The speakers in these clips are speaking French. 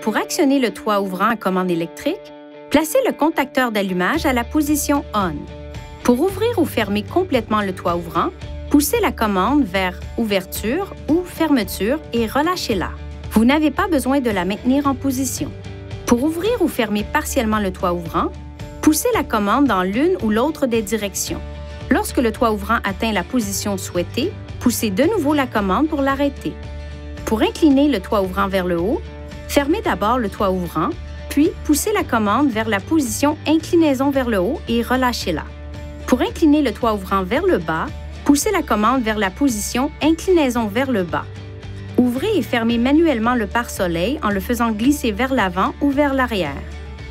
Pour actionner le toit ouvrant à commande électrique, placez le contacteur d'allumage à la position ON. Pour ouvrir ou fermer complètement le toit ouvrant, poussez la commande vers Ouverture ou Fermeture et relâchez-la. Vous n'avez pas besoin de la maintenir en position. Pour ouvrir ou fermer partiellement le toit ouvrant, poussez la commande dans l'une ou l'autre des directions. Lorsque le toit ouvrant atteint la position souhaitée, poussez de nouveau la commande pour l'arrêter. Pour incliner le toit ouvrant vers le haut, fermez d'abord le toit ouvrant, puis poussez la commande vers la position Inclinaison vers le haut et relâchez-la. Pour incliner le toit ouvrant vers le bas, poussez la commande vers la position Inclinaison vers le bas. Ouvrez et fermez manuellement le pare-soleil en le faisant glisser vers l'avant ou vers l'arrière.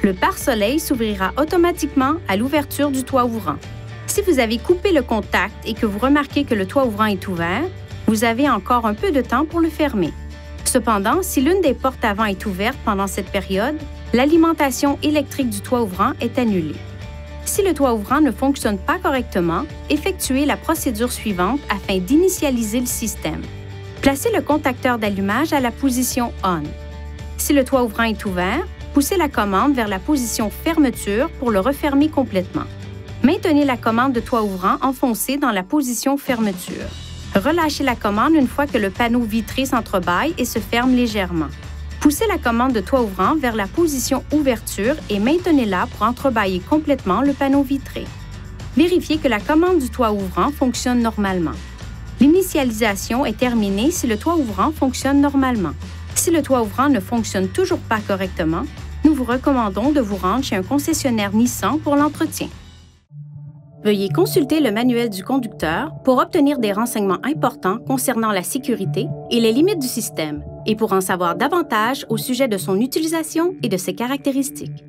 Le pare-soleil s'ouvrira automatiquement à l'ouverture du toit ouvrant. Si vous avez coupé le contact et que vous remarquez que le toit ouvrant est ouvert, vous avez encore un peu de temps pour le fermer. Cependant, si l'une des portes avant est ouverte pendant cette période, l'alimentation électrique du toit ouvrant est annulée. Si le toit ouvrant ne fonctionne pas correctement, effectuez la procédure suivante afin d'initialiser le système. Placez le contacteur d'allumage à la position ON. Si le toit ouvrant est ouvert, poussez la commande vers la position Fermeture pour le refermer complètement. Maintenez la commande de toit ouvrant enfoncée dans la position Fermeture. Relâchez la commande une fois que le panneau vitré s'entrebâille et se ferme légèrement. Poussez la commande de toit ouvrant vers la position Ouverture et maintenez-la pour entrebâiller complètement le panneau vitré. Vérifiez que la commande du toit ouvrant fonctionne normalement. L'initialisation est terminée si le toit ouvrant fonctionne normalement. Si le toit ouvrant ne fonctionne toujours pas correctement, nous vous recommandons de vous rendre chez un concessionnaire Nissan pour l'entretien. Veuillez consulter le manuel du conducteur pour obtenir des renseignements importants concernant la sécurité et les limites du système et pour en savoir davantage au sujet de son utilisation et de ses caractéristiques.